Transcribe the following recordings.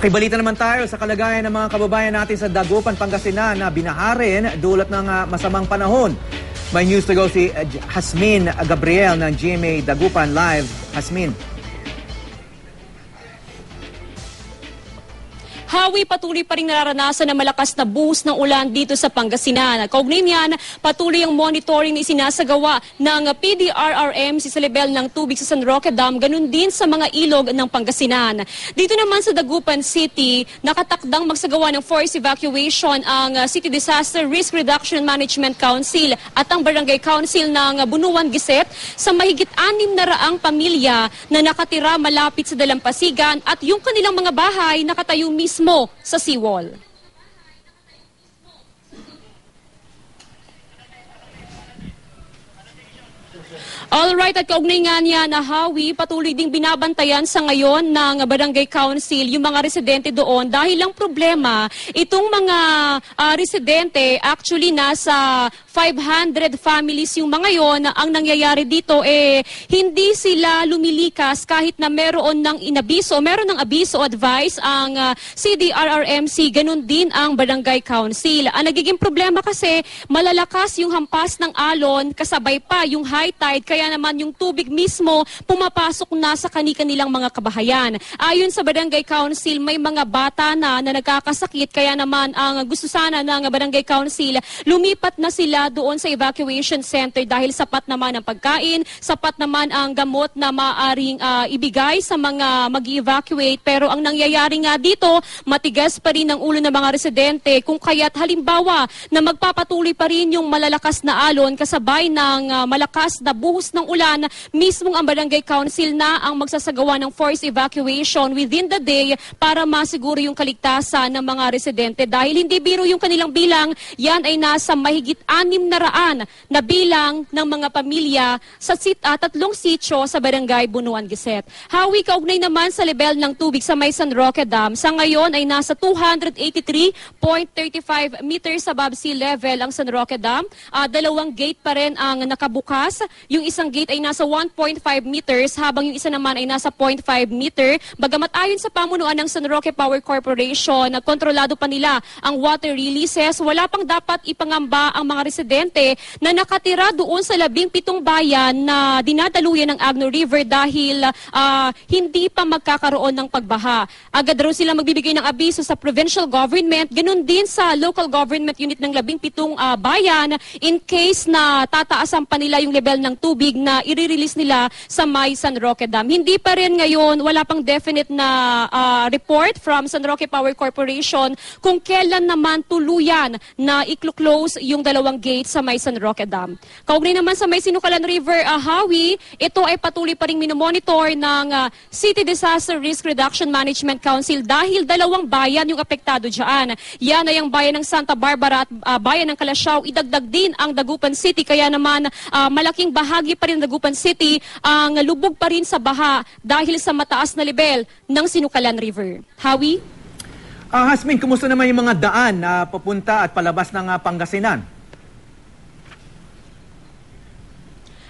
Makibalita naman tayo sa kalagayan ng mga kababayan natin sa Dagupan, Pangasinan na binaharin dulot ng masamang panahon. May news to go si Hasmin Gabriel ng GMA Dagupan Live. Hasmin. Hawi, patuloy pa rin nararanasan ng malakas na buhos ng ulan dito sa Pangasinan. Kaugnay niyan, patuloy ang monitoring na isinasagawa ng PDRRMC sa level ng tubig sa San Roque Dam, ganun din sa mga ilog ng Pangasinan. Dito naman sa Dagupan City, nakatakdang magsagawa ng forced evacuation ang City Disaster Risk Reduction and Management Council at ang Barangay Council ng Bunuan Giset sa mahigit 600 pamilya na nakatira malapit sa dalampasigan at yung kanilang mga bahay nakatayo mismo sa seawall. Alright, at kaugnay nga niya na Hawi, patuloy ding binabantayan sa ngayon ng Barangay Council yung mga residente doon dahil lang problema, itong mga residente actually nasa 500 families yung mga yon. Ang nangyayari dito hindi sila lumilikas kahit na meron ng inabiso, meron ng abiso o advice ang CDRRMC, ganun din ang Barangay Council. Ang nagiging problema kasi malalakas yung hampas ng alon kasabay pa yung high tide, kaya naman yung tubig mismo pumapasok na sa kani-kanilang mga kabahayan. Ayon sa Barangay Council, may mga bata na nagkakasakit, kaya naman ang gusto sana ng Barangay Council, lumipat na sila doon sa evacuation center dahil sapat naman ang pagkain, sapat naman ang gamot na maaaring ibigay sa mga mag-evacuate. Pero ang nangyayari nga dito, matigas pa rin ang ulo ng mga residente kung kaya't halimbawa na magpapatuloy pa rin yung malalakas na alon kasabay ng malakas na buhos ng ulan, mismong ang Barangay Council na ang magsasagawa ng forced evacuation within the day para masiguro yung kaligtasan ng mga residente. Dahil hindi biro yung kanilang bilang, yan ay nasa mahigit 600 na bilang ng mga pamilya sa 3 sitio sa Barangay Bunuan Giset. Hawi, kaugnay naman sa level ng tubig sa may San Roque Dam, sa ngayon ay nasa 283.35 meters above sea level ang San Roque Dam. 2 gate pa rin ang nakabukas. Yung isang gate ay nasa 1.5 meters habang yung isa naman ay nasa 0.5 meter. Bagamat ayon sa pamunuan ng San Roque Power Corporation, kontrolado pa nila ang water releases, wala pang dapat ipangamba ang mga residente na nakatira doon sa 17 bayan na dinadaluyan ng Agno River dahil hindi pa magkakaroon ng pagbaha. Agad raw sila magbibigay ng abiso sa provincial government, ganun din sa local government unit ng 17 bayan in case na tataasan pa nila yung level ng tubig na i-release nila sa may San Roque Dam. Hindi pa rin ngayon, wala pang definite na report from San Roque Power Corporation kung kailan naman tuluyan na i-close yung 2 gate sa may San Roque Dam. Kaugnay naman sa may Sinukalan River, Hawi, ito ay patuloy pa rin minomonitor ng City Disaster Risk Reduction Management Council dahil 2 bayan yung apektado dyan. Yan ay ang bayan ng Santa Barbara at bayan ng Calasiao. Idagdag din ang Dagupan City, kaya naman malaking bahagi pa rin ng Dagupan City ang lubog pa rin sa baha dahil sa mataas na level ng Sinukalan River. Hawi? Hasmin, kumusta naman yung mga daan na papunta at palabas ng Pangasinan?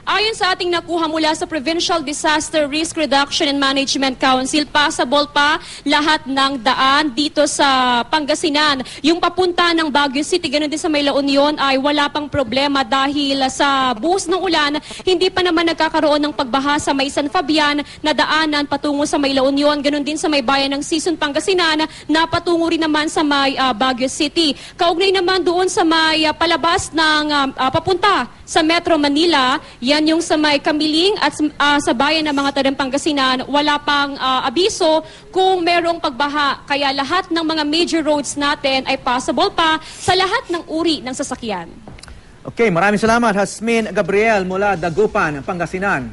Ayon sa ating nakuha mula sa Provincial Disaster Risk Reduction and Management Council, passable pa lahat ng daan dito sa Pangasinan. Yung papunta ng Baguio City, ganoon din sa may La Union, ay wala pang problema dahil sa buhos ng ulan, hindi pa naman nagkakaroon ng pagbaha sa may San Fabian na daanan patungo sa may La Union. Ganoon din sa may bayan ng Sison, Pangasinan na patungo rin naman sa may Baguio City. Kaugnay naman doon sa may palabas ng papunta sa Metro Manila, yan yung sa may Kamiling at sa bayan ng mga tagang Pangasinan, wala pang abiso kung merong pagbaha. Kaya lahat ng mga major roads natin ay possible pa sa lahat ng uri ng sasakyan. Okay, maraming salamat Hasmin Gabriel mula Dagupan, Pangasinan.